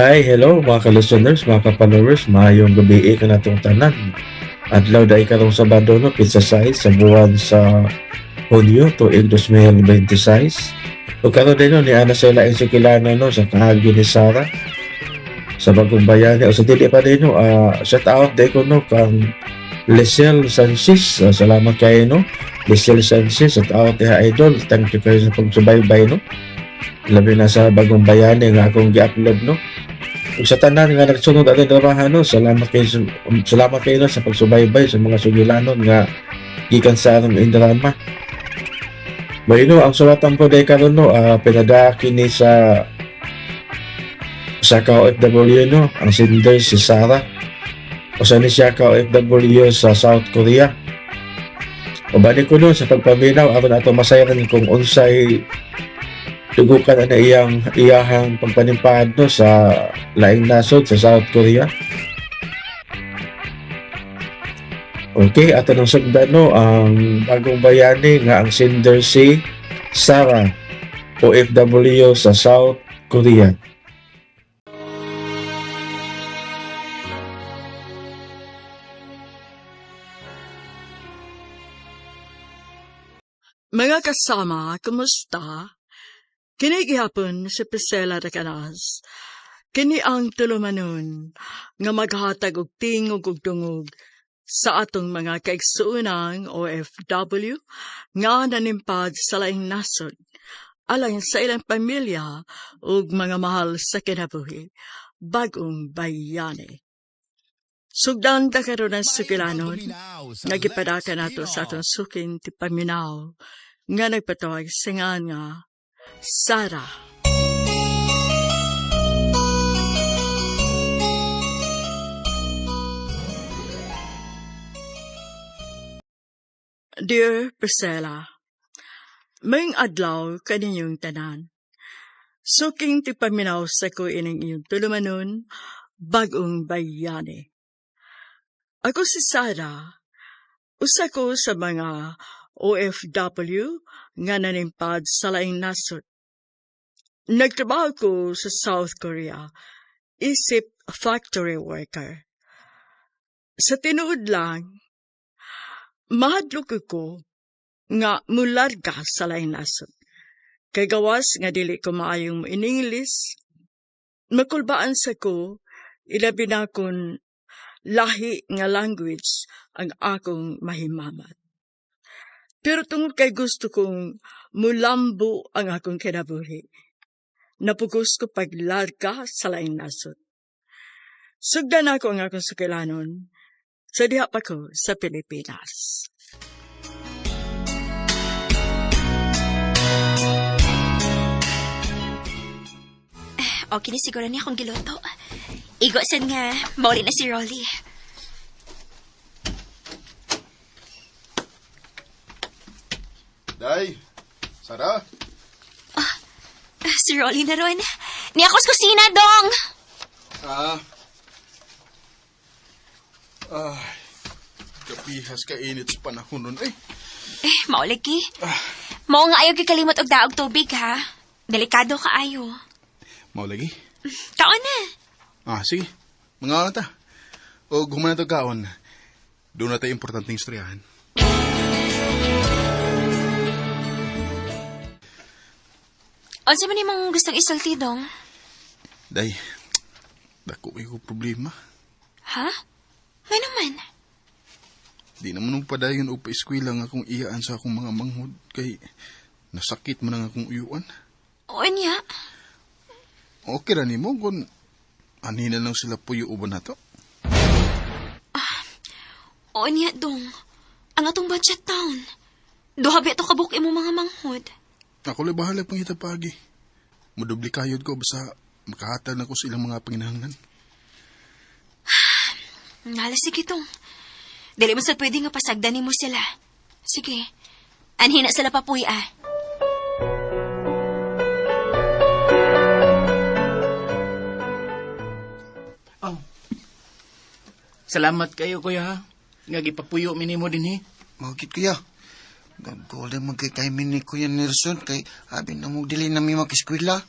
Hi, hello mga ka-listeners, mga ka-followers, maayong gabi ka na itong tanan. Adlaw dahil karong Sabado no, pizza size sa buwan sa Hulyo tuig 2026. O karon din no, ni ana sa ilain sa kilana no, sa kaagi ni Sara sa Bagong Bayani. O sa dili pa din no, shout out day ko no, kang Lisel Sanchez. Salamat kayo no, Lisel Sanchez, shout out idol. Thank you kayo sa pagsubaybay no. Labi na sa Bagong Bayani nga akong gi-upload no. Ug sa tanan nga nagsunod ato trabaho no, salamat kayo no, sa pagsubaybay sa mga sugilanon nga gikan sa among indrama. Bayno ang sulatan ko day karon no, pinadaki ni sa ka OFW no, ang sender si Sara. O sa ni siya ka OFW sa South Korea. O balik ko no sa pagpaminaw aron ato masayaran kung unsay tugukan na iyahang pagpanimpad no sa laing nasod sa South Korea. Okay, ato nang sugdan no ang Bagong Bayani nga ang sender si Sara, OFW sa South Korea. Mga kasama, kumusta? Kini gihapon si Priscilla Rakanas. Kini ang tulumanon nga maghatag og tingog ug dungog sa atong mga kaigsuunang OFW nga nanimpad sa laing nasod, alay sa ilang pamilya ug mga mahal sa kinabuhi. Bagong Bayani. Sugdan ta karon ang sukilanon nga gipadaka nato sa atong suking tipaminaw nga nagpatawag singan nga Sara. Dear Priscilla, maing adlaw kaninyong tanan. Suking tipaminaw sa ko ining iyong tulumanon, Bagong Bayani. Ako si Sara, usa ko sa mga OFW nga nanimpad sa laing nasod. Nagtrabaho ko sa South Korea, isip factory worker. Sa tinuod lang, mahadlok ko nga mularga sa laing nasod. Kay gawas nga dili ko maayong in-English, makulbaan sa ko, ilabi na kon lahi nga language ang akong mahimamat. Pero tungod kay gusto kong mulambo ang akong kinabuhi, napugos ko paglarga sa laing nasod. Sugdan ako ang akong sukilanon sa diha pa ko sa Pilipinas. Okay ni siguro niya akong giloto. Igosan nga, mauli na si Rolly. Day, Sara? Si Rolly na ron. Ni ako sa kusina, dong! Kapihas ka init sa panahon nun eh. Mauli ki. Mao nga ayaw kikalimot og daog tubig, ha? Delikado ka ayo. Mau lagi? Kaon na. Sige. Mga ta. O gumawa na ito kaon. Doon na tayo importanteng istoryahan. Unsa man imong gustong isulti, dong? Day, dako ko problema. Ha? May naman. Di naman padayon o pa-eskwela nga akong iyaan sa akong mga manghod kay nasakit man ang akong uyuan. O niya? Okay ra nimo kung anina lang sila puyo uban nato. O niya, dong. Ang atong budget town. Duha beto kabuk imo mga manghod. Ako lang bahala pangita pagi. Mudubli kayod ko basta makahatag na ko sa ilang mga panginahanglan. Nala, sige, dong. Dili mo sa pwede nga pasagdanin mo sila. Sige. Anhin na sila papuy, ah. Salamat kayo, kuya, ha? Nga gipapuyo minimo din, Mahugit kuya. Golden magkikay ni Kuya Nelson kay abi na mo dili na mi makiskwela.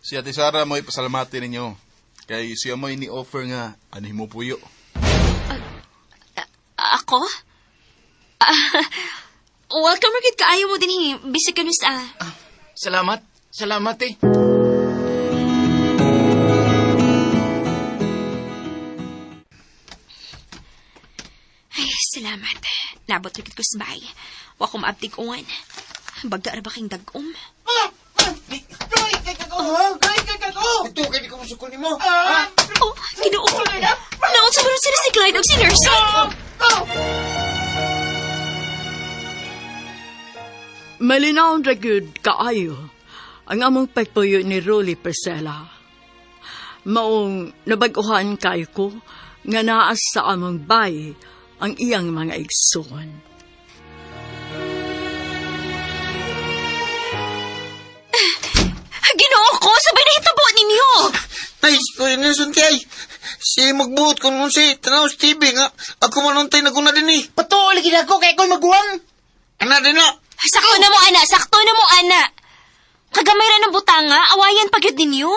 Si Ate Sara mo ipasalamati ninyo. Kay siya may ni-offer nga, ani mo puyo. Ako? Welcome ra gid kaayo mo dinhi bisig kanus Salamat. Salamat eh. Ay, salamat. Nabot ra gid ko sa bahay. Wa ko maabtig ungan. Bagda ra ba king dagom? Ito, kaya di ko masukol ni mo. Oh, Ginoo. Naon sa guro sila si Clyde ug si Nurse. Malinaw ra gyud kaayo ang among pagpuyo ni Rolly Priscilla. Maong nabag-uhan kay ko nga naas sa among bay ang iyang mga igsoon. Ginoo ko, sabay na hitabo ninyo. Ay, Kuya Nelson kay. Si magbuot ko nun si Tanaw sa TV nga. Ako manuntay na kuna din eh. Patuloy gid ako kay ko'y maguwang. Ana din na. Sakto na mo, ana. Sakto na mo, ana. Kagamay ra ng butanga, awayan pa gyud ninyo.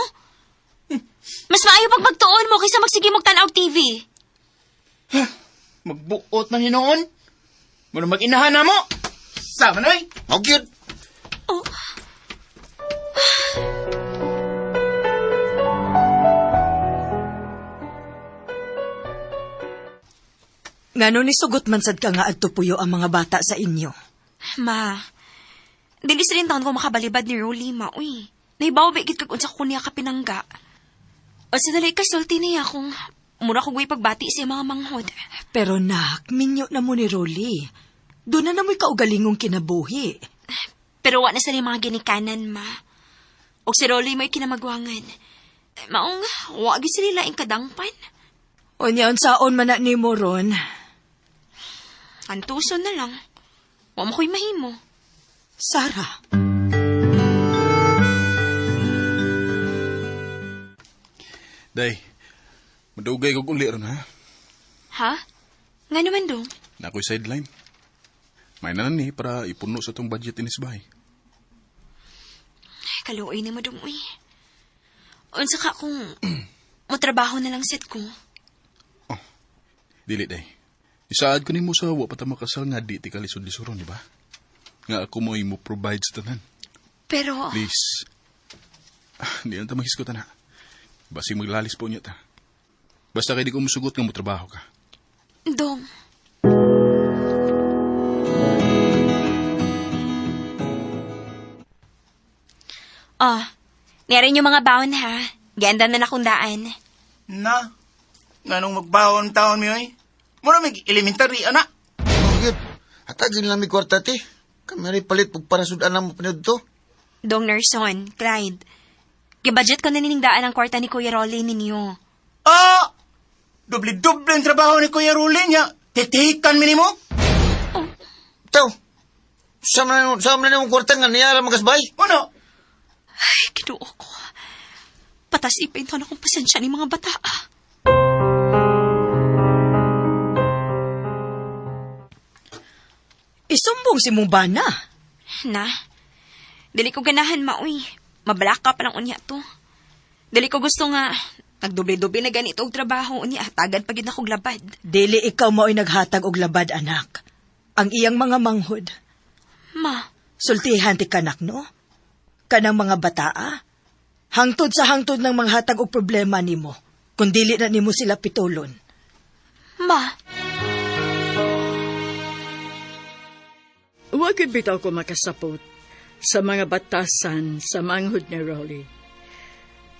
Mas maayo pag magtuon mo kaysa magsige magtanaw og TV. Magbuot man hinoon. Muna mag-inahan na mo. Sama na eh. Huwag yun. Oh. Ngano ni sugot man sad ka nga adto puyo ang mga bata sa inyo? Ma, dili sa rin taon ko makabalibad ni Rolly, ma, uy. Naibaw ba ikit kag unsa ko niya kapinangga. O sa dali kasulti niya kung mura ko pagbati sa mga manghod. Pero nak, minyo na mo ni Rolly. Doon na namoy kaugalingong kinabuhi. Pero wa na sa rin mga ginikanan, ma. O si Rolly may kinamagwangan. Maong, wag sila laing kadangpan. O niya unsaon man na ni mo ron. Antuson na lang. Wa mo ko'y mahimo. Sarah. Day, madugay kog uli ron ha. Ha? Nga naman dong? Na ako'y sideline. May nanan ni para ipuno sa tong budget inis bahay. Kaluoy na mo dong, uy. Unsa ka kung motrabaho na lang set ko. Dili day. Isaad ko nimo sa wa pa ta makasal nga di ti kalisod-lisuron, di ba? Nga ako mo imo provide sa tanan. Pero, Please. Di na ta mahisgot na. Basig maglalis po niya ta. Basta kay di ko musugot nga mo trabaho ka. dong, oh, meron yung mga baon ha. Ganda na akong daan. Na, nganong magbawon taon mi oy. Mura may elementary, ana. Huwag yun. Hatagin lang mi kwarta ti. Kami rin palit pag parasudan na mo pinod to. Dong Nerson, Clyde. Gibudget ko na niningdaan ang kwarta ni Kuya Rolly ninyo. Ah! Doble-doble ang trabaho ni Kuya Rolly niya. Titihikan mi nimo. Ito. Sama na yung kwarta nga niyara magasbay. Ano? Ay, kinuo ko. Patas ipinto na kong pasensya ni mga bata. Isumbong si Mubana. Na, dili ko ganahan maoy. Mabalaka pa lang unya to. Dili ko gusto nga, nagdoble-doble na ganito og trabaho unya, tagad pagid na kog labad. Dili ikaw mo'y naghatag og labad, anak. Ang iyang mga manghod. Ma, Sultihan ti kanak, no? Kanang mga bataa. Hangtod sa hangtod ng mga hatag og problema nimo. Kung dili na nimo sila pitulon. ma, Huwag bitaw ko makasapot sa mga batasan sa manghod ni Rolly.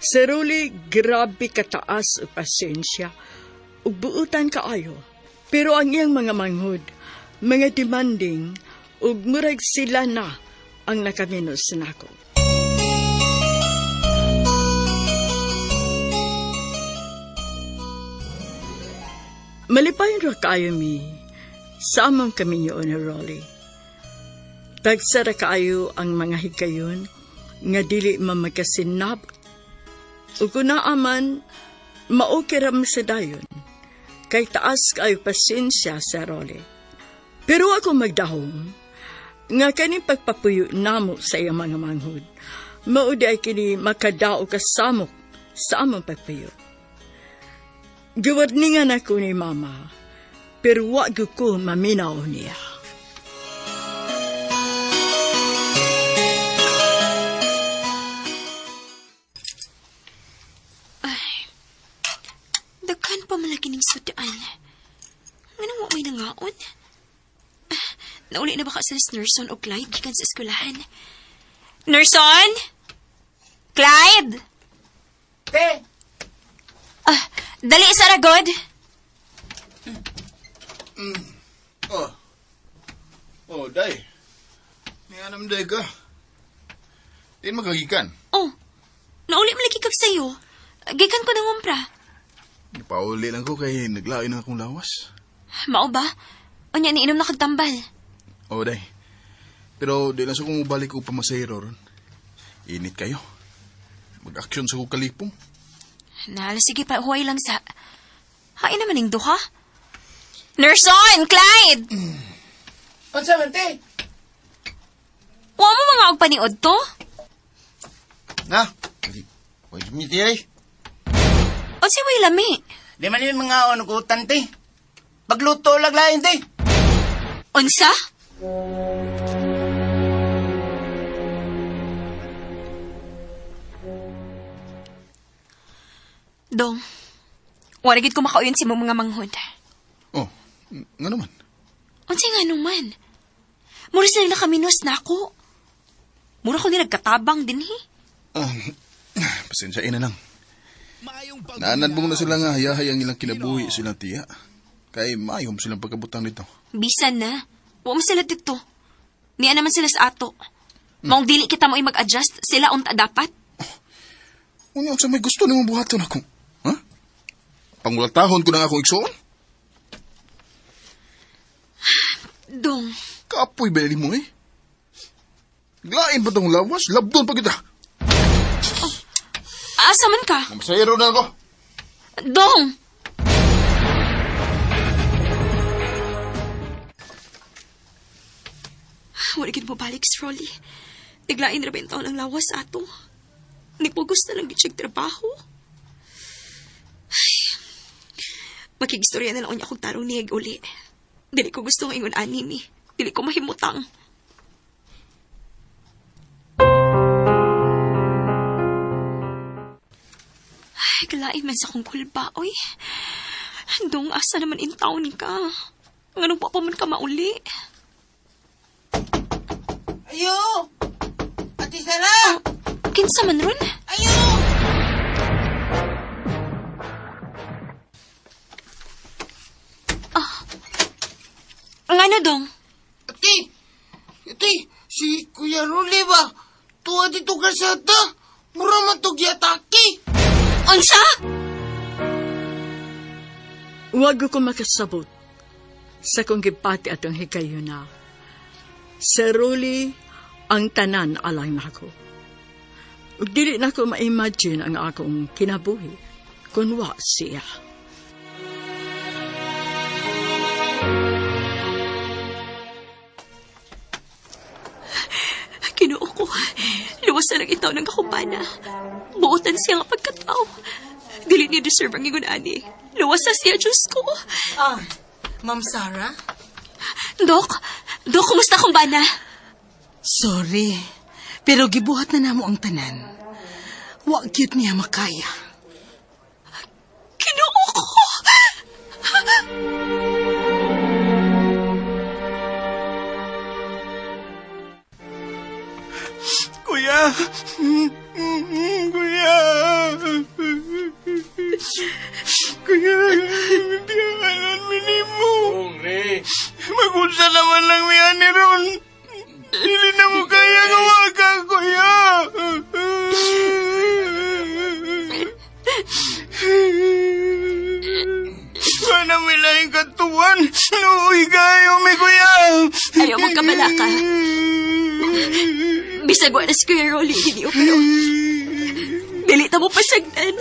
Si Rolly, grabe kataas o pasensya ug buutan kaayo. Pero ang iyang mga manghod, mga demanding ug murag sila na ang nakaminos nako. Malipayon ra kaayo mi sa among kaminyo ni Rolly. Tagsara kaayo ang mga higayon nga dili mamagasinab. Ug kung naaman, maukiram sa dayon. Kay taas kaayo pasensya sa Rolly. Pero ako magdahom, nga kaning pagpapuyo namo sa iyang mga manghod, maudi ay kini makadao kasamok sa among pagpuyo. Giwarningan ako ni Mama, pero wag ko maminaw niya. Daghan pa malagi ning sudaan. Anong wa may nangaon? Nauli na baka sa Nerson o Clyde gikan sa eskwelahan. Nerson? Clyde? Te! Dali sa ragod. Oh, day. May anam day ka. Din magagikan. Oh, nauli malagi kag sayo. Gikan ko ng umpra. Ipauli lang ko kay naglain na akong lawas. Mao ba? Unya ni inom na kagtambal. Oh, day. Pero di lang sa kung mabalik ko pamasahero ron. Init kayo. Mag-aksyon sa kong kalipong. Sige pa, huway lang sa... Hain naman yung duha. Nerson! Clyde! Unsa man, te? Huwag mo mga paniod to? Na? Huwag mi ti ay. O si way lami? Di man yung mga onugutan, te. Pagluto laglain, te. Unsa? Dong, waragid ko makauyon si mong mga manghod. Oh, nga naman. Unsa nga naman? Mura sila nakaminos na ako. Mura ko nila katabang din Pasensyain na lang. Naanadbong na sila nga hayahayang ilang kinabuhi silang tiya. Kay mayom silang pagkabutang nito. Bisan na. Huwag mo sila dito. Niya naman sila sa ato. Maong dili kita mo mag-adjust, sila unta dapat. Unya sa may gusto nimong buhaton ako. Ha? Pangulatahon ko na akong igsoon? Dong, Kapoy ba mo eh? Glain pa tong lawas? Labdon pa kita. asa man ka? Masayro na ako. Dong! Wala gid mo balik, Rolly. Naglain na ba yung taon ang lawas ato? Nagpugos na lang gid trabaho. Ay, makigistorya na lang niya akong tarong niyag uli. Dili ko gusto ng ingon anime. Dili ko mahimutang. Ay, kalain man sa kong kulba, oy. Dong, asa naman in taon ni ka? Nga pa man ka mauli? Ayo! Ate Sara! Kinsa man ron? Ayo! Ang ano, Dong? Ate, si Kuya Ruli ba? Tuwa dito kasata. Mura man to giatake. Unsa? Huwag ko makasabot sa kong gipati atong hikayo na. Sa Rolly, ang tanan alang nako. Ug dili na ko ma-imagine ang akong kinabuhi kung wa siya. Kinuo ko. Luwas na lang itaw ng kakupana. Buotan siya nga pagkatao. Dili niya deserve ang ingon ani. Luwas na siya, Diyos ko. Ma'am Sarah? Dok, kumusta akong bana? Sorry, pero gibuhat na namo ang tanan. Wa gyud niya makaya. Kinuo ko. Kuya! Kuya! Kuya, hindi ang alam minimo. Mag-unsa naman lang may ani ron. Hindi na mo kaya gawaga, kuya. Sana may lahing katuan. Nuuy kayo, may kuya. Ayaw mong kabalaka. Bisag wa na si Kuya Rolly, hindi o pero... Dili ta mo pasagdan.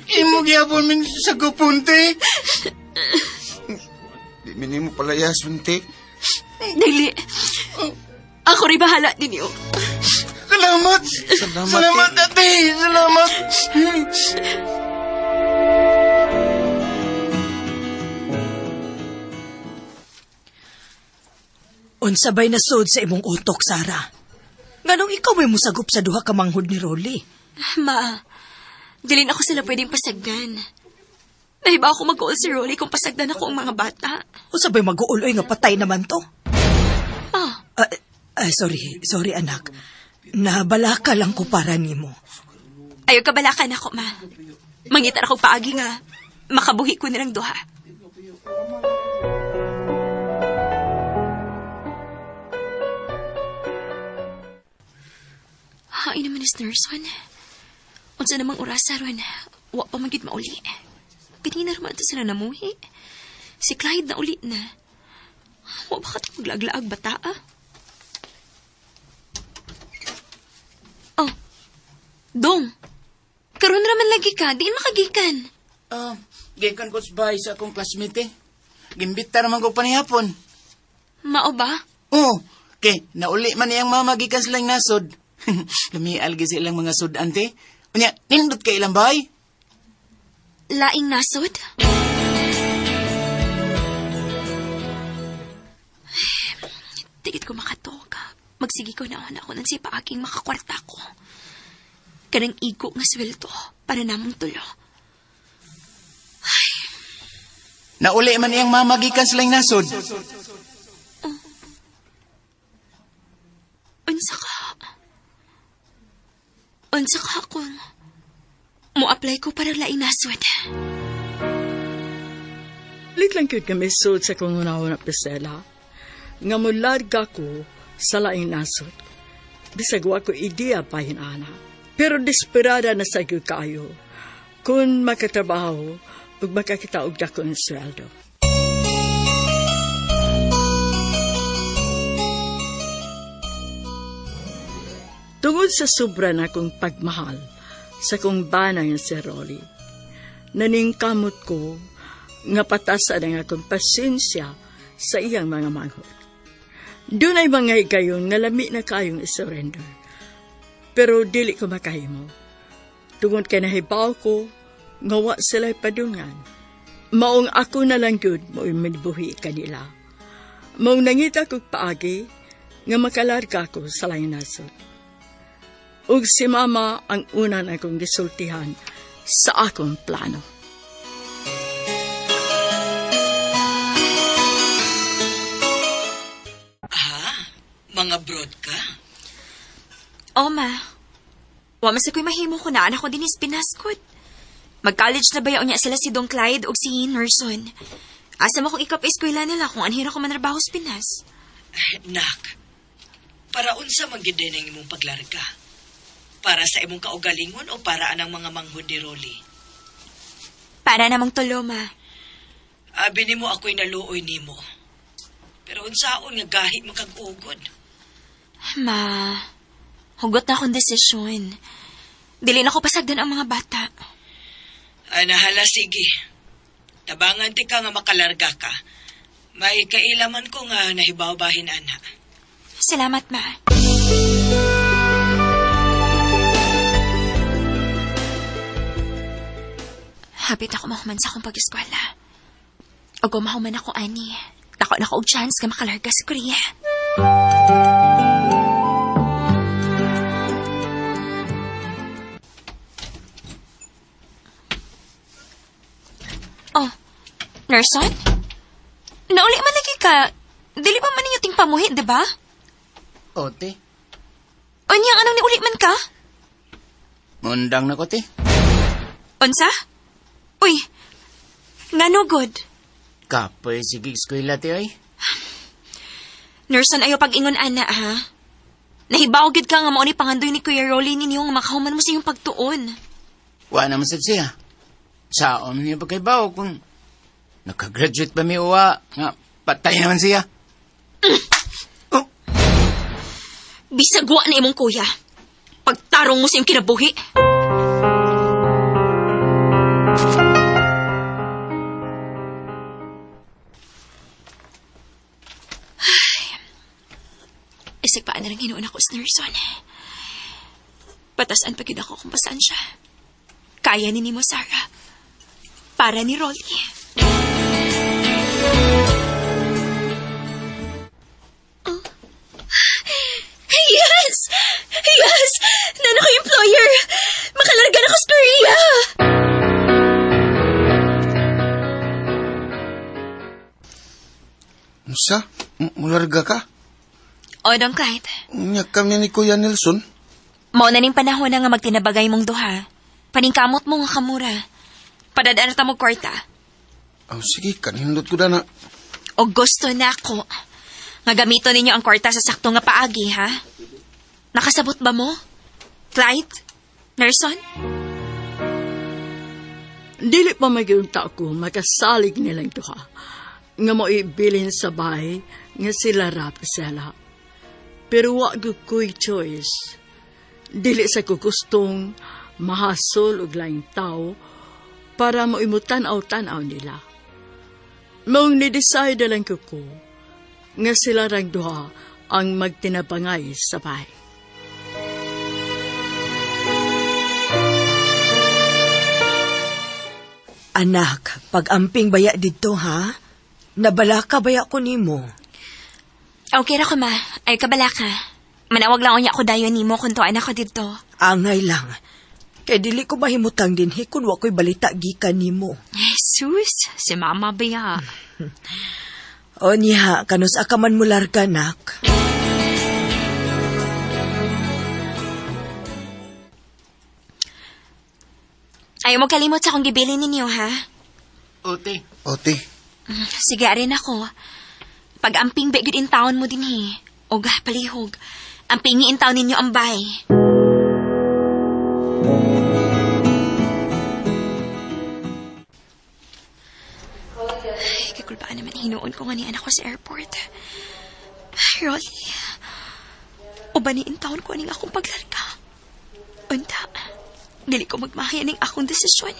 Imo gyapon min sa gupunte. Di minimo palayas, Bunti. Dili. Ako rin bahala ninyo. Salamat. Salamat, ate. Salamat. Unsabay na sod sa imong utok, Sara. Nganong ikaw may musagop sa duha ka manghod ni Rolly? Ma, dilin ako sila pwedeng pasagdan. Nahiba ako mag-uol si Rolly kung pasagdan ako ang mga bata. Unsabay mag-uuloy nga patay naman to? Ma, Sorry anak. Nabalaka lang ko para nimo. ayaw kabalakan ako, ma. Mangitan ako paagi nga. Makabuhi ko nilang duha. Hain naman is nurse, Juan. Unsa namang orasa, Ron. Wa pa magid mauli. Kanina naman ito sila namuhi. Si Clyde na uli na. Wa ba ka ito maglaglaag bata, ah? Oh, Dong. Karon raman lagi ka. Diin makagikan. Gikan ko sa bahay sa akong classmate eh. Gimbita naman ko panihapon. Mao ba? Oo, kay nauli man niyang mamagikan silang nasod. Lamial gi silang mga sud-ante. Unya, nindot kay ilang bahay? Laing nasod? Tigit ko makatoka. Magsigi ko na ako nang si paaking makakwarta ko. Kanang igo nga sweldo para namong tulo. Nauli man niyang mamagikan silang nasod. Unsa ka akong mo-apply ko para laing nasod. Lit lang yun kami sud sa kong unawa na Priscilla. Nga mularga ko sa laing nasod. Bisag wa ko ideya pa hinana. Pero desperada na sa gyud kaayo kung makatrabaho ug makakita og dako ng sweldo. Tungod sa sobra na kong pagmahal sa kong bana nga si Rolly, naningkamot ko nga patasan ang akong pasensya sa iyang mga manghod. Doon ay mga higayon nga lami na kayong isurrender. Pero dili ko makahimo. Tungod kay nahibaw ko, nga wa sila'y padungan. Maong ako na lang yun mo imibuhi kanila. Maong nangita kong paagi, nga makalarga ko sa laing nasod. Ug si Mama ang una na akong gisultihan sa akong plano. Mga broad ka? O, ma. Wa man sa ko'y mahimo ko na anak ko din is pinaskot. Mag-college na bayaw niya sila si Dong Clyde o si Nerson. Asa mo kung ikap-eskwela nila kung anhira ko manarbaho sa Pinas. Nak, para unsa magiday ng imong paglarga? Para sa imong kaugalingon o para anang mga manghod ni Rolly? Para namang tulo, ma. Abi nimo ako'y naluoy nimo. Pero unsaon nga gahi mo kag ugod? Ma, hugot na akong desisyon. Dili na ko pasagdan ang mga bata. Hala, sige. Tabangan ti ka nga makalarga ka. May kailaman ko nga nahibaw-bahin, ana. Salamat, ma. Hapit ako mahuman sa akong pag-eskwela. O gumahuman ako, ani. Tako na ko og chance nga makalarga sa Korea. Oh, Nerson? Nauli man lagi ka. Dili pa man ninyo ting pamuhi, di ba? Ote, Unya, anong niuli man ka? mundang na ko, te. Unsa? Uy, nganugod. Kapoy, sige, eskwela, te, ay. Nerson, ayaw pag-ingon, ana, ha? Nahibaw gid ka nga mo ni pangandoy ni Kuya Rolly ninyo nga makahuman mo sa iyong pagtuon. Wa naman sad siya. Saon niya pagkaibaw kung nakagraduate pa mi uwa nga patay naman siya. Bisag wa na imong kuya. Pagtarong mo sa iyong kinabuhi. Isig pa na lang hinuon ako sa Nerson. Patasan pa gid ako kung pasan siya. Kaya ni mo, Sarah. Para ni Rolly. Oh. Sa? Mularga ka? O, dong kahit. Unyak kami ni Kuya Nelson. Mao na ning panahon na nga magtinabagay mong duha. Paningkamot mo nga kamura. Padadaan ta mo kwarta. Oh, sige, kanindot ko na. O gusto na ako. Nga gamito ninyo ang kwarta sa sakto nga paagi, ha? Nakasabot ba mo? Clyde? Nerson? Dili pa magyunta ko makasalig nilang duha. Nga mo ibilin sa bahay nga sila Rapsela. Pero wag ko'y choice. Dili sa ko gustong mahasol og laing tao para mo imutan-aw-tanaw nila. Mong ni-decide lang ko nga sila rang duha ang magtinabangay sa bahay. Anak, pag-amping baya dito, ha? Nabala ka baya ko nimo. Okay ra ko, ma. Ay, kabala ka. Manawag lang unya ako dayon nimo kung tuan ako dito. Angay lang. Kay dili ko mahimutang dinhi kung wa ko'y balita gikan nimo. Jesus, si mama baya. O niya, kanus akaman mo larga, nak. Ayaw mo kalimot sa akong gibilin ninyo, ha? Ote. Sige, arin ako. Pag-amping begid in town mo din, he. O palihog. Ampingi in town ninyo ang bay. Ay, kakulbaan naman hinuon ko nga ni anak ko sa airport. Rolly. O ba ni in town ko aning akong paglarga? Unta. Dili ko magmahayan ng akong desisyon.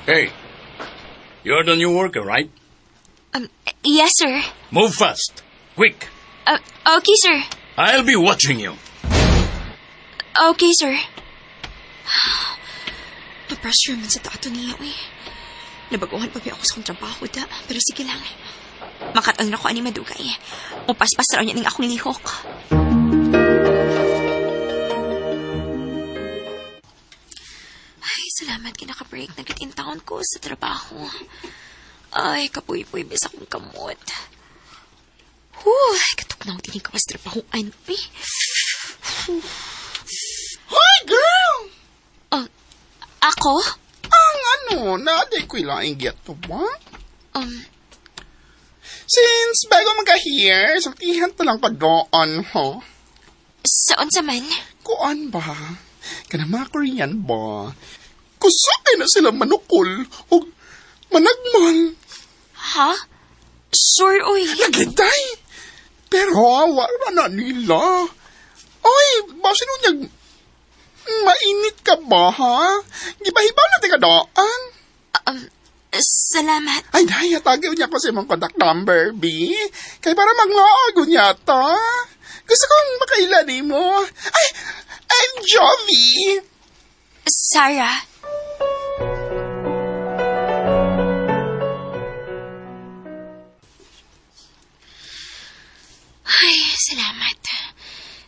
Hey, you're the new worker, right? Yes, sir. Move fast. Quick. Okay, sir. I'll be watching you. Okay, sir. Pa-pressure man sa tato niya, uy. Nabaguhan pa ako sa kong trabaho da. Pero sige lang. Makatang na ko ani madugay. Upaspas raw niya ng akong lihok. Ay, salamat kinaka-break na in town ko sa trabaho. Ay, kapuy-puy bis akong kamot. Katok na ako tinig ka sa trabahoan. Hi, girl! Ako? Ang naday ko'y laing get to ba? Since bago magka-here, saltihan ta lang ka doon, ho? Saan sa man? Kuan ba? Kana mga Korean ba? Kusakay na sila manukol o managmal. Ha? Sure, uy. Nagitay! Pero wala na nila. Oy, basin mo niyag... Mainit ka ba, ha? Gibahibaw natin ka doon. Salamat. Ay, dahil tagil niya ko sa imong contact number, B. Kaya para maglaog niya ta. Gusto kong makailani mo. Ay, I'm Jovi. Sarah. Ay, salamat.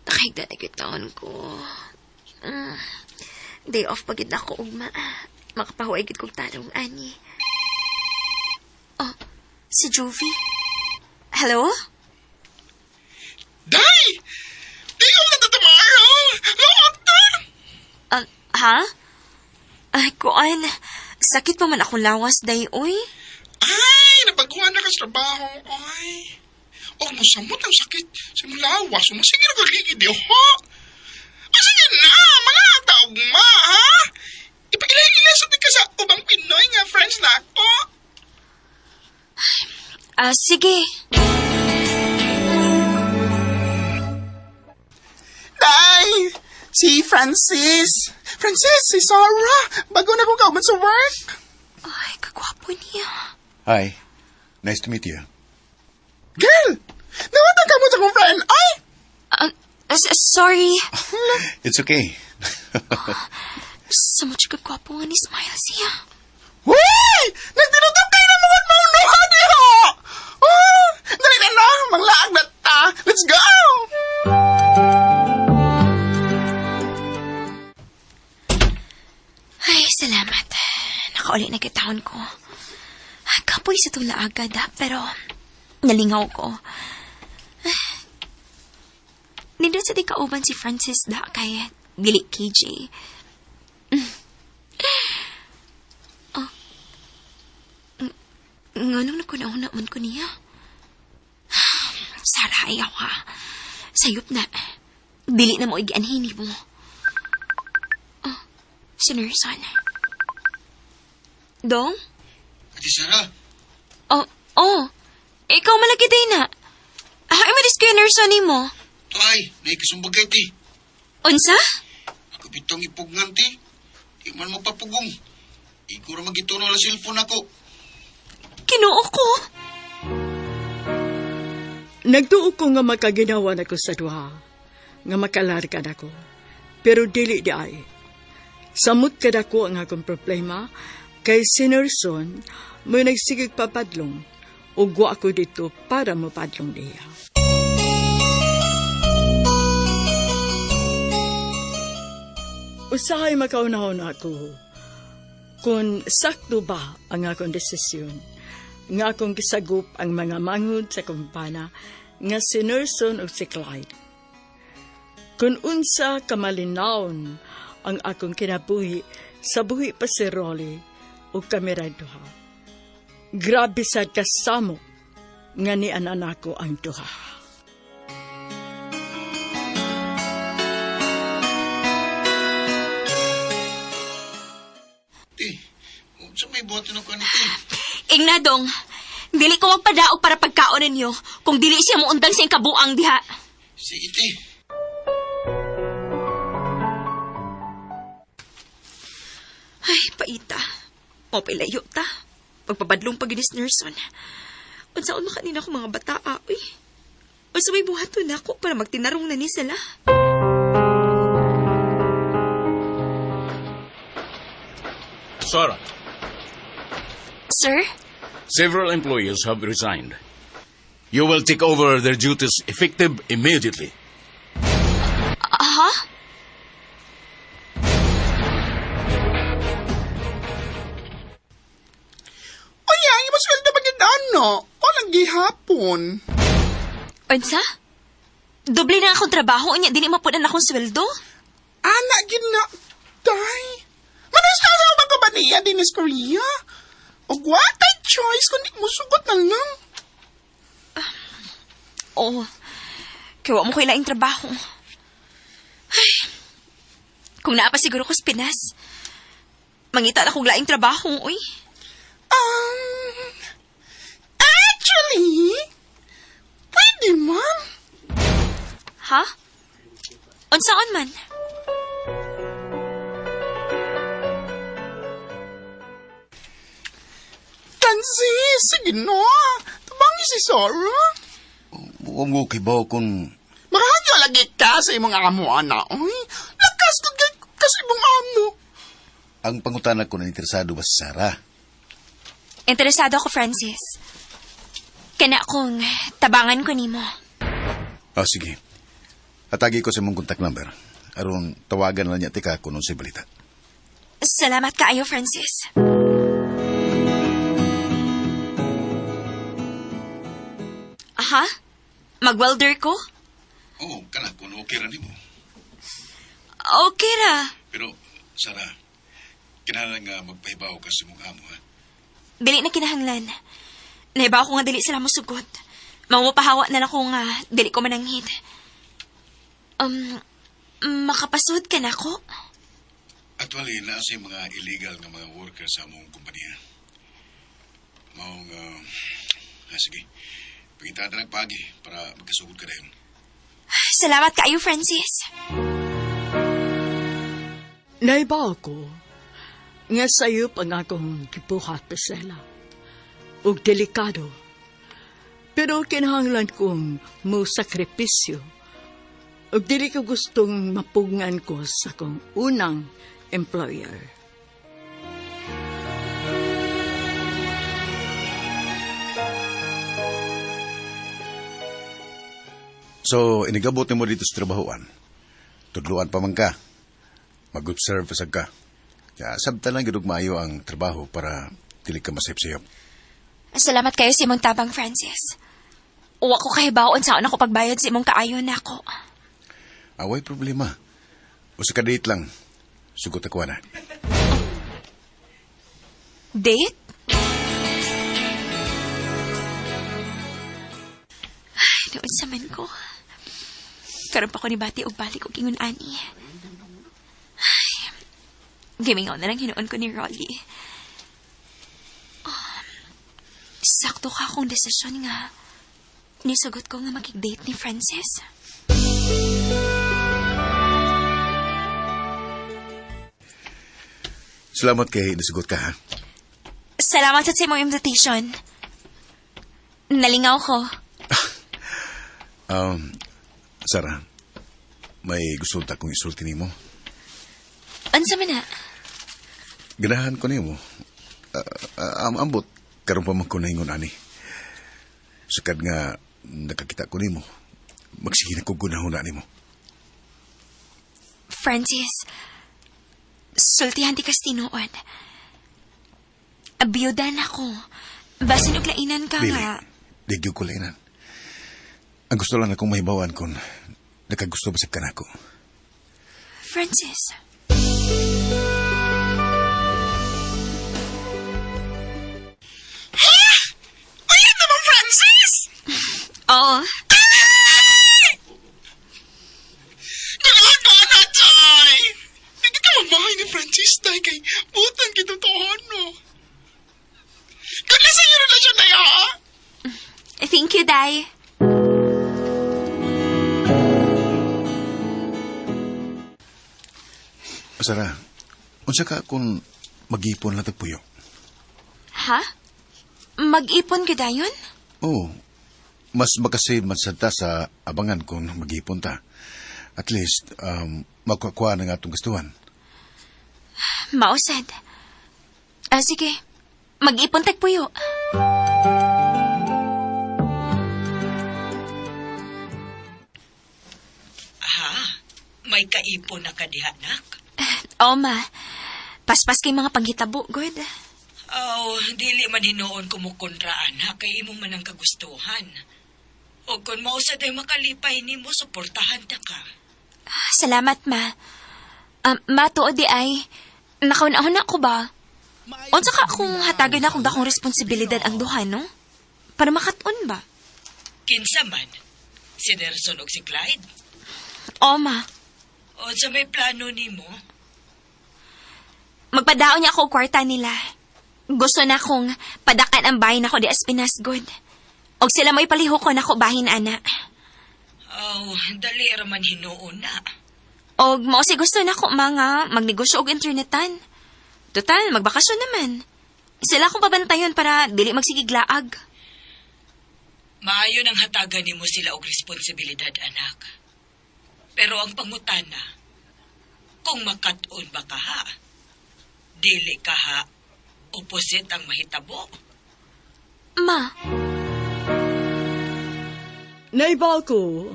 Nakahigda na taon ko. Day off pagid ako, ugma. Makapahuay gid kong tarong, ani. Oh, si Jovi. Hello? Day! Day off na tomorrow! Look Ha? Ay, kuan. Sakit pa man akong lawas, day, uy. Ay, nabaguhan na ka sa trabaho, ay. O, masamot ang sakit. Simulawas, sige na kagigid, ha? Sige na, mga taog ma, ha? Ipag-ilay-ilasot ka sa ubang Pinoy nga friends na ako. Sige. Day! Si Francis! Francis, si Sarah! Bago na kong kauman sa work! Ay, kagwapo niya. Hi. Nice to meet you. Girl! Nawatan ka mo sa kong friend! Ay! Sorry. It's okay. Sa mo kagwapo nga ni Smile siya. Uy! Nagtinutog kayo ng mga maunuha diho! Oh! Dali na lang! Manglaag na ta! Let's go! ulit nagkataon ko. Kapoy sa tula agad pero nalingaw ko. Nindot sa di kauban si Francis kay dili KJ. Nganong nakunauna man ko niya? Sara, ayaw ha. Sayop na. Dili na mo igianhini mo. Si Nerson. Dong? Ate Sara, Ikaw malagi day na. Ay, madis ko yung Nerson ni mo. tuay, naikasumbagay ti. Unsa? Ako bitong ipugnan ti. Di man mapapugong. Iguro magituno la cellphone ako. Kinuo ko. Nagtuo ko nga makaginawa na ko sa duha, nga makalarkan ako. Pero dili di ay. Samot kad ako ang akong problema, kay si Nerson mo nagsigig papadlong, ugwa ako dito para mapadlong niya. Usahay makaunahon ako, kung sakto ba ang akong desisyon, nga akong gisagup ang mga mangod sa kumpana nga si Nerson o si Clyde. Kung unsa kamalinawon ang akong kinabuhi sa buhi pa si Rolly o kamera duha. Grabe sad kasamo nga ni ananako ang duha. Ti, sa may buhatin ako ni ti. Ingnadong, dili ko magpadaog para pagkaon ninyo kung dili siya mo undang sa kabuang diha. Sige ti. Ay, paita. O pilayo ta. Pagpabadlong paginis Nerson. Unsaon makanina ko mga bataa, uy. Unsa may buhaton ako para magtinarong na ni sila. Sarah, Sir? several employees have resigned. You will take over their duties effective immediately. Aha? Ay, ay, masweldo magandaan, no? Walang gihapon. Unsa? Doble na akong trabaho, unya dili mapunan akong sweldo? Anak, gina, day. Manas ka sa mga ba niya, Dinis Korea? O what a choice, kundi mo sugot na lang. Oo. Kaya mo ko ilaing trabaho. Ay. Kung naa pa siguro ko sa Pinas, mangita na kong laing trabaho, uy. Actually, pwede man. Ha? Unsaon man? Francis, sige no. Tabangi si Sarah. Huwag mo kibaw kung... Makahadyo lagi ka sa imong amo, ana. Ay, lakas ka sa imong amo. Ang pangutana ko na interesado ba si Sarah? Interesado ako, Francis. Kana kong tabangan ko nimo. Sige. Atagi ko sa mong contact number. Aron tawagan lang niya tika kung si balita. Salamat kaayo, Francis. Aha? Mag-welder ko? Oo, kana kung okay ra nimo. Okay ra. Pero, Sarah, kinahanglan nga magpahibaw ka sa mong amo, ha? Dili na kinahanglan. Naibaw ko nga dili sila musugot. Mamupahawa na lang ko nga dili ko mananghit. Makapasud ka na ko? Actually, naasa yung mga illegal nga mga workers sa among kumpanya. Maong, sige. Pagkita na pagi para magkasugod ka rin. Salamat kaayo, Francis. Naibaw ko nga sayop ang akong gibuhat pa sila. Ug delikado. Pero kinahanglan kong mo sakripisyo. Ug dili ko gustong mapugngan ko sa kong unang employer. So, inigabot mo dito sa trabahoan. Tudluan pa man ka. Mag-observe sa ka. Sabta lang gid og maayo ang trabaho para dili ka masayop-sayop. Salamat kayo sa imong tabang, Francis. Uwa ko kahibaon sa ako pagbayad sa imong kaayon nako. Away problema. Usa ka date lang. Sugot ako na. Date? Ay, noon sa man ko. Karon pa ko ni Bati og balik og ingon ani. Ay, gimingaw na lang hinuon ko ni Rolly. Sakto ka akong desisyon nga. Nisugot ko nga makig-date ni Francis. Salamat kay nasugot ka, ha? Salamat sa imong invitation. Nalingaw ko. Sarah, may gusto ta kong isulti nimo. Ansa man na? Ganahan ko nimo. Ambot, karon pa man ko naingon ani. Sakad nga nakakita ko nimo. Magsige na ko gunahon na nimo. Francis, sultihan ti Castinoon. Abiyudan ako. Basin og lainan ka Dili, nga. digyo ko lainan. Ang gusto lang akong mahibawan kung nakagusto ba sa kanako. Francis. Ulit naman, Francis! Oo. Gana, Tay! Hindi ka mamahay ni Francis, Tay, kay butan kitotohan, no? Gana sa iyo relasyon na ya, ha? Thank you, Day. Sarah, unsa ka kung mag-ipon lang tagpuyo? Ha? Mag-ipon ka dayon? Oo. Mas makasave man sadta sa abangan kung mag-ipon ta. At least, magkakuha na nga itong gustuhan. Mausad. Sige. Mag-ipon tagpuyo. May kaipon na kadihanak. Ma. Paspas kay mga panghitabo, good. Dili man hinoon kumukontra anak kay imo man ang kagustuhan. O kung mausad ay makalipay nimo, suportahan ta ka. Salamat, ma. Matuod di ay, nakaunahon ako ba? Unsa ka kung hatagan na kung dakong responsibilidad ang duha, no? Para makatun ba? Kinsa man, si Nelson o si Clyde? Ma. O sa may plano nimo? Magpadaon niya ako kwarta nila. Gusto na kong padakan ang bahin ako di Espinas, good. Og sila may palihokon ako bahin, ana. Dali raman hinuon na. Og mao si gusto na ko mga magnegosyo og internetan. Total, magbakasyon naman. Sila akong pabantayon para dili magsigiglaag. Maayo nang hatagan nimo sila og responsibilidad, anak. Pero ang pangutana, kung makatun ba ka ha? Dili ka ha? Opposite ang mahitabo? Ma. Naibaw ko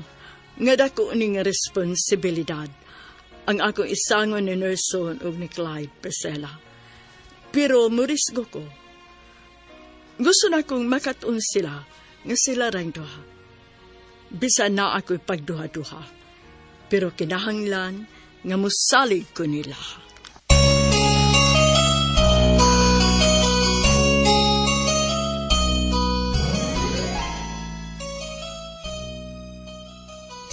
nga dako ning responsibilidad ang akong isangon ni Nelson ug ni Clyde Priscilla. Pero murisgo ko. Gusto na kong makatun sila nga sila rang duha. Bisan na ako'y pagduha-duha. Pero kinahanglan nga musalig ko nila.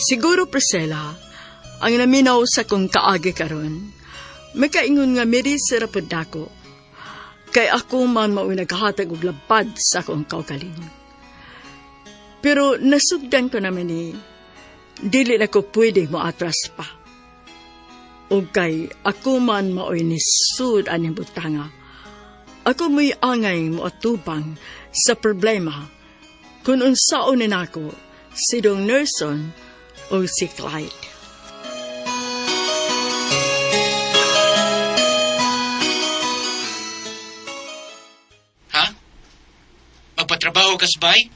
Siguro, Priscilla, ang naminaw sa kong kaagi karon, makaingon nga mirisira po dako, kay ako man mao'y naghahatag og lapad sa akong kaugalingon. Pero nasugdan ko naman dili na ko pwede mo atras pa. O kay ako man mao'y nisud aning butanga, ako mo'y angay mo atubang sa problema kung unsaon na ako si Dong Nelson o si Clyde. Ha? Magpatrabaho ka sa bay?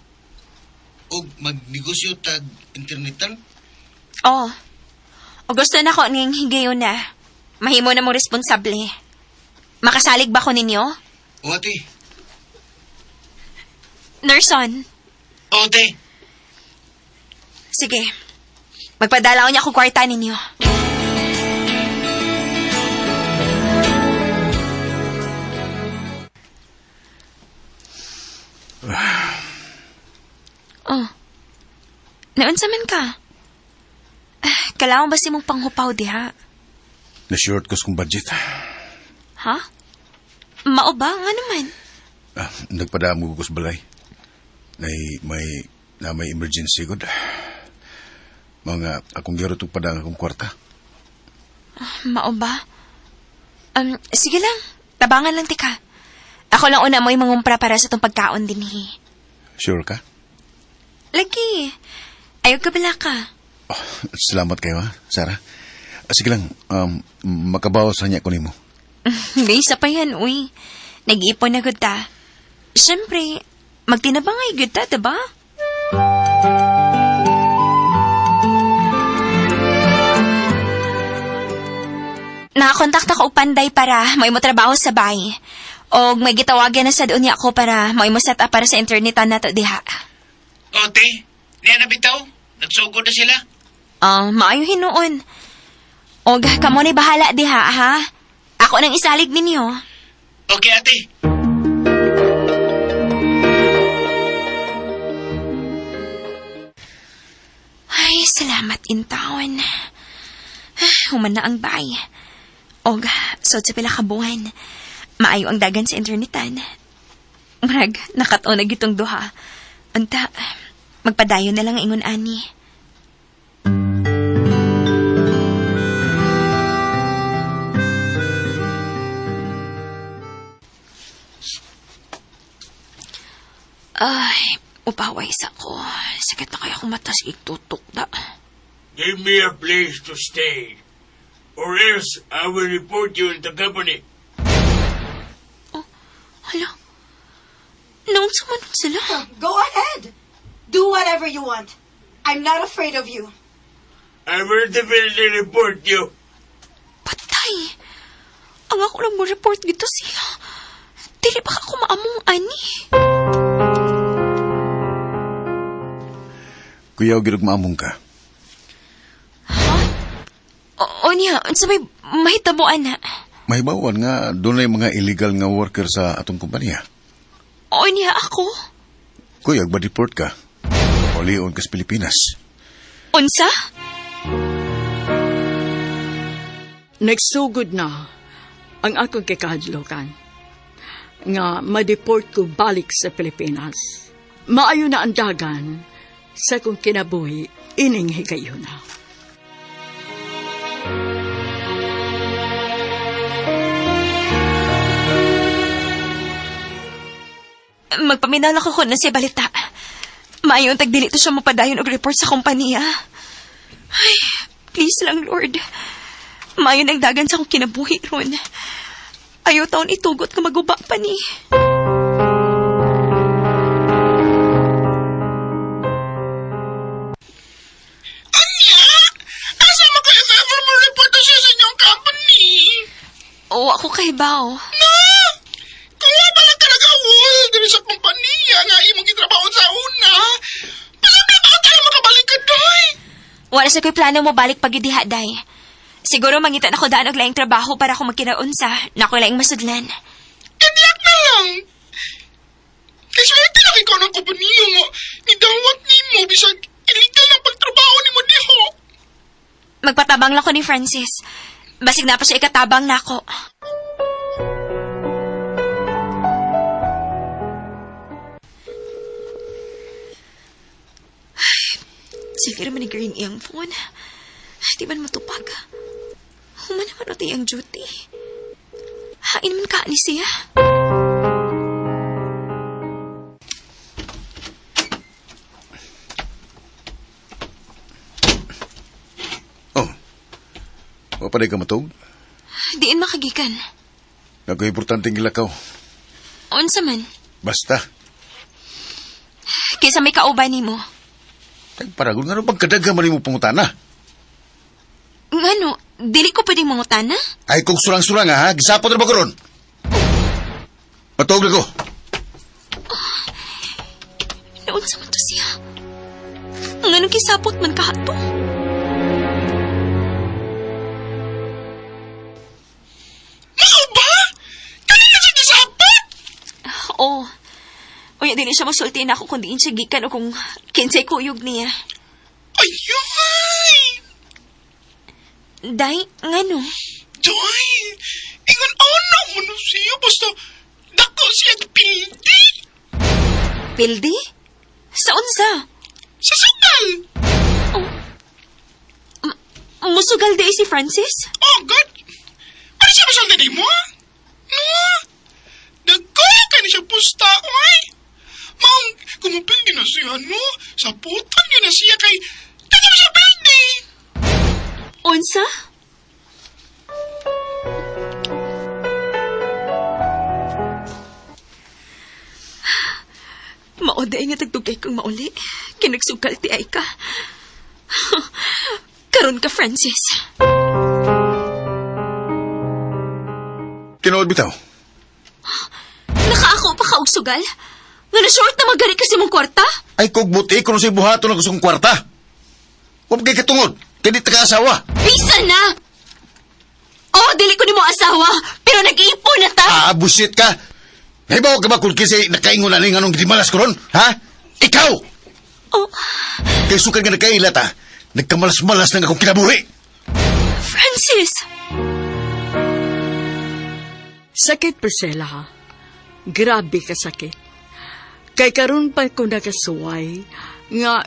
O magnegosyo tag internetan? O gusto na ko ning higayon na. Mahimo na mo responsable. Makasalig ba ko ninyo? O, ate. Nerson, O, te. sige. Magpadalaw niya ako kwarta ninyo. Oh. Naunsa man ka? Kailangan ba si mong panghupaw diha? Na-short ko kong budget. Ha? Mao ba? Nga naman. Nagpadamo ko sa balay. May emergency good. Mga akong gyaro itong padang akong kwarta. Mao ba? Sige lang. Tabangan lang tika. Ako lang una mo yung mangumpra para sa itong pagkaon din eh. Sure ka? Lagi. Ayaw ka bala ka. Oh, salamat kayo ha, Sarah. Sige lang, makabawas niya ko nimo. Hindi, isa pa yan, uy. Nag-iipon na gud ta. Siyempre, magtinabangay gud ta, diba? Nakakontak ako og panday para may mo trabaho sa bahay. O may gitawagan na sa doon niya ako para may mo set up para sa internetan na to diha. O, te. Niya na bitaw. Nagsugod na sila. Maayo hinuon. O kamo ni bahala diha, ha? Ako nang isalig ninyo. Okay, ate. Ay, salamat intaon. Human na ang bay. Og, so sa pila ka buwan, maayo ang dagan sa internetan. Marag, nakataon na gitong duha. Unta, magpadayon na lang ang ingon ani. Ay, upaway sa ko. Sakit na kaya akong matas itutok da. Give me a place to stay. Or else I will report you in the company. Hala, naon sumunod sila. Go ahead. Do whatever you want. I'm not afraid of you. I will definitely report you. Patay. Ang ako lang mo report gito siya. Dili ba ako maamong ani? Kuya, girog maamong ka. O niya, sa may mahitabuan na. Mahibawan nga, doon na mga illegal nga worker sa atong kumpanya. O niya, ako? Kuya, ba-report ka? Ulion ka sa Pilipinas. Unsa? Nagsugod na ang akong kikahadlokan nga ma-deport ko balik sa Pilipinas. Maayo na ang dagan sa kong kinabuhi ining higayon na. Magpaminal ako na siya balita. Maayon tagdili to siya mapadayon og report sa kompanya. Ay, please lang, Lord. Maayon ang dagan sa akong kinabuhi ron. Ayaw taon itugot nga maguba pa ni. Asa mo kayo ever mo report na siya sa inyong company? Oo, ako kahibaw. Kung nga palang ka nag-awol diri sa kompanya nga imong gitrabaho sa una, pasabi ba tayo makabalik ka doy? Wala sa ko'y plano mo balik pag-idiha, day. Siguro mangita na ko daan og laing trabaho para ako magkinaunsa na ako laing masudlan. Kadiyak na lang. Kaya swerte lang ikaw ng kompanya mo. Nidawat ni mo bisag illegal ang pagtrabaho ni mo diho. Magpatabang lang ko ni Francis. Basig na pa siya ikatabang na ako. Sige naman nag-ring iyang phone. Di man matupag. Human naman o tiyang duty. Hain man ka ni siya. Oh, papaday ka matog? Diin makagikan. Nagko-importanteng gilakaw. Unsa man. Basta. Kaysa may kauban ni mo. Tagparagod nga rin pagkadaga man mo pangutana. Ngano, dili ko pwedeng mangutana? Ay, kung surang-surang ha, gisapot na ba karon? Patog na ko. Naon sa man to siya. Ang anong kisapot man kahato. Mao ba? Kanina siya gisapot? Oo. Unya, di na siya masulti na ako kung diin siya gikan o kung kinsay kuyog niya. Ayay! Day, ngano? Day! Ingon ano mo na siya basta dako siya pildi Pildi? Sa unsa? sa sugal. Musugal di si Francis? Oh, God! Ano siya masalda di mo? No? Dagko ka ni siya pusta, oy! Maong, kumupildi na siya, no? Saputan niya na siya kay taga siya pildi. Unsa? Maoday nga tagtugay kong mauli. Kinagsugal ti ay ka. Karon ka, Francis. Tinood bitaw. Nakaako pa ka og sugal? Nga na-short na magari kasi mong kwarta? Ay kog buti kuno si buhaton na kusong kwarta. Huwag kay katungod. Kaya di taga-asawa. Bisan na! Oo, dili ko ni mo asawa, pero nag-iipon na ta! Busit ka. Nahibaw ka ba kung kasi nakaingon na ning anong gimalas ko ron? Ha? Ikaw! Oh, Kaya sukad nga nagkailat ha. Nagkamalas-malas na nga akong kinabuhi. Francis! Sakit, Priscilla, ha? Grabe ka sakit. Kay karon pa ko nakasuway nga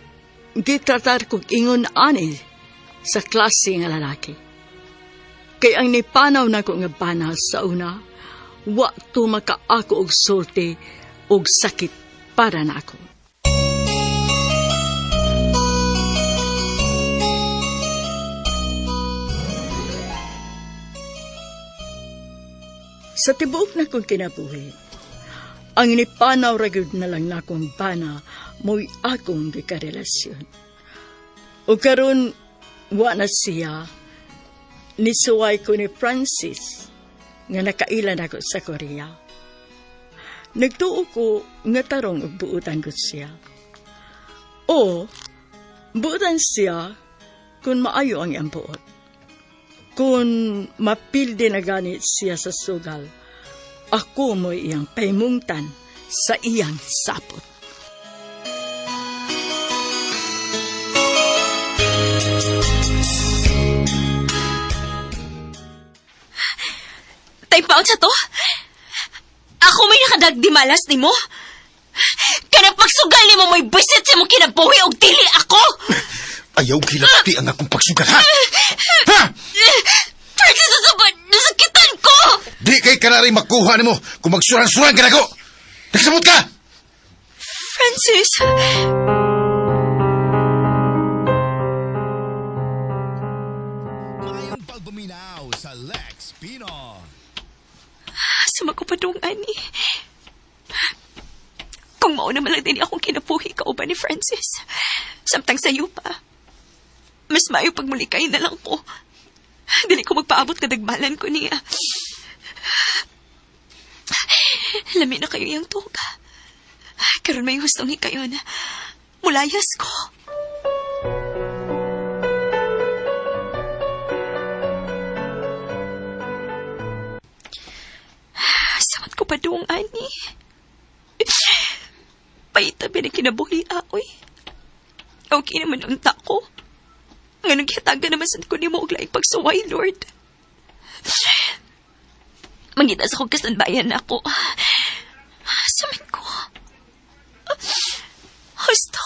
gitratar kong ingon ani sa klase nga lalaki. Kay ang nipanaw na ko nga bana sa una, wa to makaako og sulti og sakit para na ako. Sa tibuok na kong kinabuhi, ang nipanaw ragod na lang na akong bana mo'y akong gikarelasyon. O karon wa na siya, nisuway ko ni Francis nga nakailan ako sa Korea. Nagtuo ko nga tarong og buutan ko siya. O, buutan siya kung maayo ang iyang buot. Kung mapildi na ganit siya sa sugal, ako mo iyang paimungtan sa iyang sapot. Tay paon sa to? Ako may nakadagdi malas ni mo? Kanang pagsugal ni mo may bisit sa mong kinabuhi og dili ako! Ayaw kilati ang akong pagsugal, ha? Ha? Francis, nasakitan ko! Di kay kanari makuha ni mo kung magsurang-surang ka na ko. Nagsamot ka! Francis! Mayong pagbuminaw sa Lex Pinon. Sama ko pa doong ani. Kung mauna man lang din akong kinabuhi kauban ni Francis. Samtang sa'yo pa. Mas maayo pagmulikay na lang ko. Dili ko magpaabot kadagbalan ko niya. Lami na kayo yung tuga. Karon may hustong kayo na mulayas ko. Samat ko pa doong ani. Paitabi na kinabuhi aoy. Okay naman ang tako. Nga nagyataga naman sa ko ni mo og laing pagsuway, Lord. Mangitas ako kasanbayan na ako. Samin ko. Husto.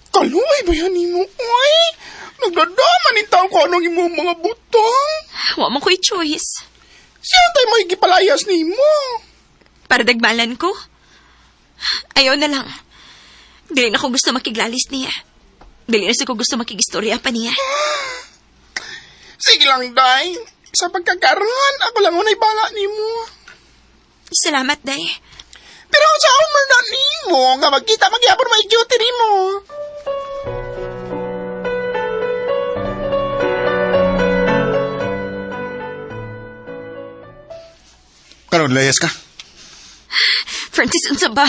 Kaluay ba yan mo, oy? Nagdadaman ni tao ko anong imong mga butong. Wa mo ko'y choice. Siya tayo may gipalayas ni mo. Para dagbalan ko. Ayaw na lang. Dili na ko gusto makiglalis niya. Dili na ko gusto makigistorya pa niya. Sige lang, Day. Sa pagkakaroon, ako lang unay bala ni mo. Salamat, Day. Pero sa humor na ni mo, nga magkita magyapon may duty ni mo. Unsaon layas ka? Francis, unsa ba?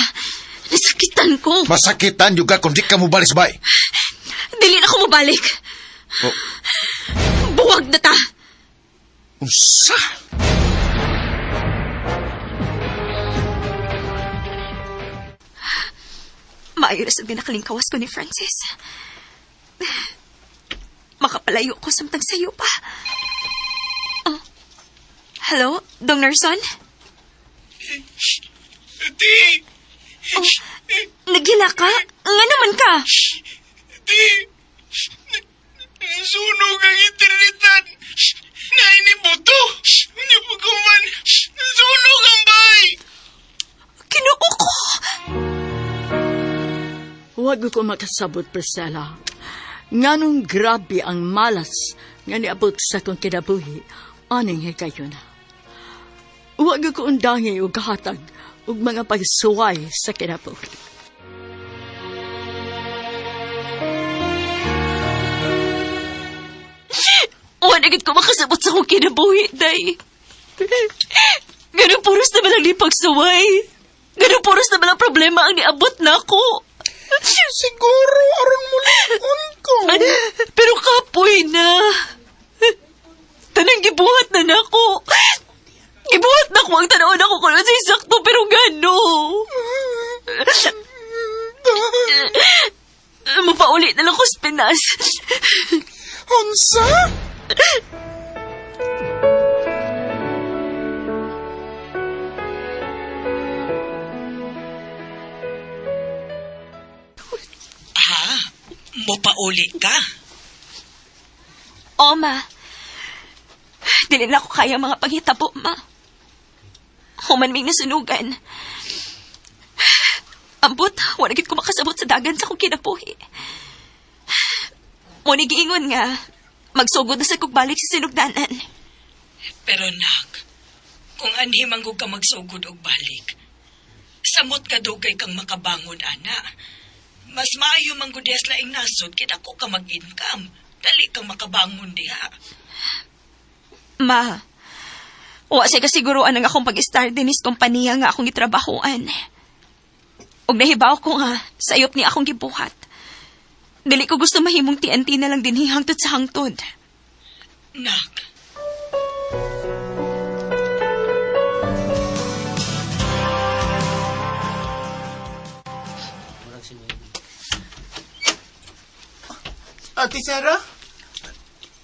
Nasakitan ko. Masakitan juga kung di ka mo balis bay. Dili na ko mabalik. Oh, Buwag na ta. unsa? Maayo na sa ginakalingkawas ko ni Francis. Makapalayo ko samtang sayo pa. Oh. Hello, Dong Nerson? Ti! Oh, nagila ka? Nga naman ka? Ti! Sunog ang internetan! Nainibuto! Napuguman! Sunog ang bay! Kinuko ko! Huwag ko makasabot, Priscilla. Nganong grabe ang malas nga niabot sa kong kinabuhi, aning hikayo na. Huwag ko undangi o kahatag o mga pagsuway sa kinabuhi. Wanagit ko makasabot sa kong kinabuhi, day. Ganun puros na malang lipagsuway. Ganun puros na malang problema ang niabot na ako. Siguro, aron mo lang ko. Pero kapoy na. Tanang gibuhat na nako. Gibuhat na ko ang tanaw na ko kung ano sa sakto, pero gano. Mapauli na lang ko sa Pinas. Unsa? Mopauli ka? O, ma. Dili na ako kaya mga panghitabo, ma. Human may nasunugan. Ambot, wala gid ko makasabot sa dagan sa kong kinabuhi. Muni giingon nga, magsugod na sa kong balik sa sinugdanan. Pero nak, kung anhi manggug ka magsugod og balik, samot ka dugay kang makabangon, ana. Mas maayo manggud diha sa laing nasod, kidako ka mag-income. Dali kang makabangon diha. Ma, wa siya kasiguruan ang akong pag-start din is kompanya nga akong gitrabahoan. Og nahibaw ko nga, sayop ni akong gibuhat. Dili ko gusto mahimong TNT na lang din hangtod sa hangtod. Nak, Ate Sarah?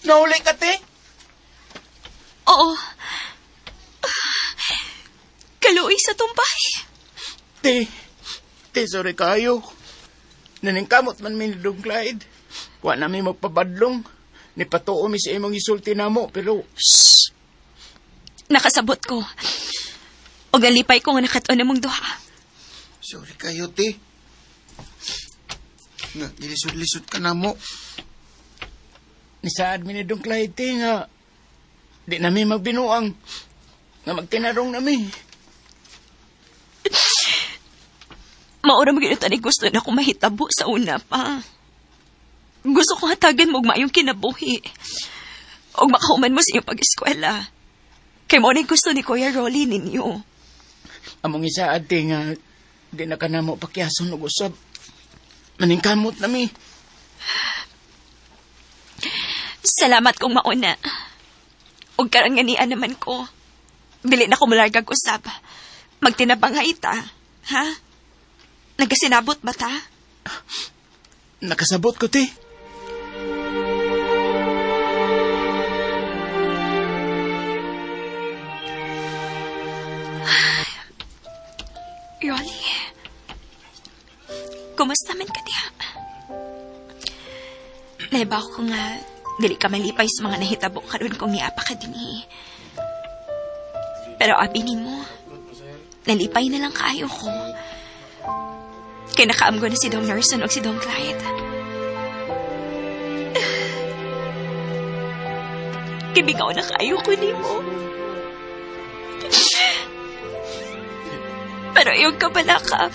Nahuli ka, te? Oo. Kaluoy sa tumpay. Te, sorry kayo. Naningkamot man mi ni Dong Clyde. Wa na mi magpabadlong. Ni patuo mi sa imong isulti namo, pero... Shh! Nakasabot ko. Og nalipay ko nga nakatuon namong duha. Sorry kayo, te. Nga, gilisod-lisod ka namo. Nisaad mi ni Dong Clyde, te, nga... Di na mi magbinuang. Nga magtinarong na mi. Maura mo ginutan ni gusto na akong mahitabo sa una pa. Gusto ko hatagan mo og maayong kinabuhi. Og makahuman mo sa iyong pag-eskwela. Kay mo na gusto ni Kuya Rolly ninyo. Among isa ate nga di na ka na mo pakyason og usab. Maningkamot na mi. Salamat kong mauna. Og karanganian naman ko. Dili na ko malargag usab. Magtinabang nga ita. Ha? Nagasinabot ba ta? Nakasabot ko, te. Rolly, kumusta man ka diha? Naibaw ko nga, dili ka malipay sa mga nahitabo karon kong niapa ka dinhi. Pero abi nimo, nalipay na lang kaayo ko. Kaya nakaamgo na si Dong Nerson o si Dong Clyde. Kibigaw na kaayo ko nimo. Pero yung kabala ka,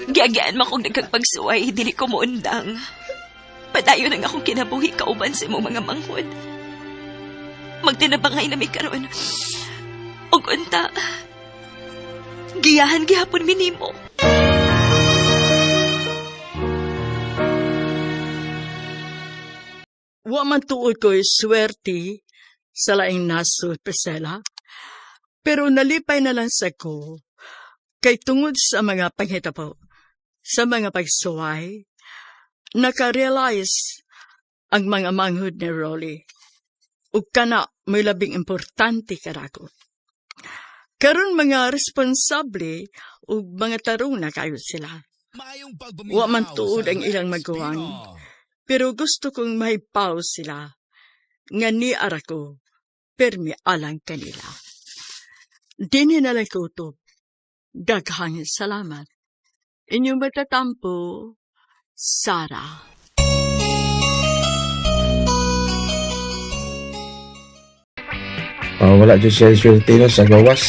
giagian mo kong nagkagpagsuway, dili ko muundang. Padayon ang akong kinabuhi kauban sa imong mga manghod. Magtinabangay na may karon. O unta, giyahan gihapon minimo. Wa man tuod ko'y swerte sa laing nasod, Priscilla. Pero nalipay na lang sa ko kay tungod sa mga panghitabo, sa mga pagsuway, nakarealize ang mga manghud ni Rolly. Ug kana may labing importante karako. Karon mga responsable ug mga tarong na kayo sila. Mayong Wa man pagbuminaw tuod sa ang ilang Lex magawan. Pinoy. Pero gusto kong mahipaw sila nga ni arako permi alang kanila. Dini na lang kutob. Daghang salamat. Inyong matatampo, Sarah. Wala dyan siya swerte no, sa gawas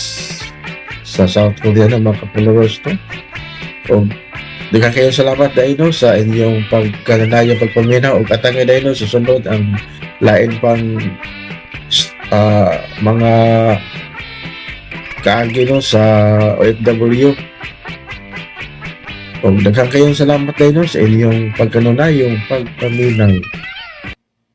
sa South Korea na mga ka-followers to. O daghang kayo salamat dahil no, sa inyong pagkananayo, pagpaminaw o katangay dahil no, susunod ang lain pang mga kaagi no, sa OFW. O daghang kayong salamat dahil no, sa inyong pagkanunayong pagpaminaw.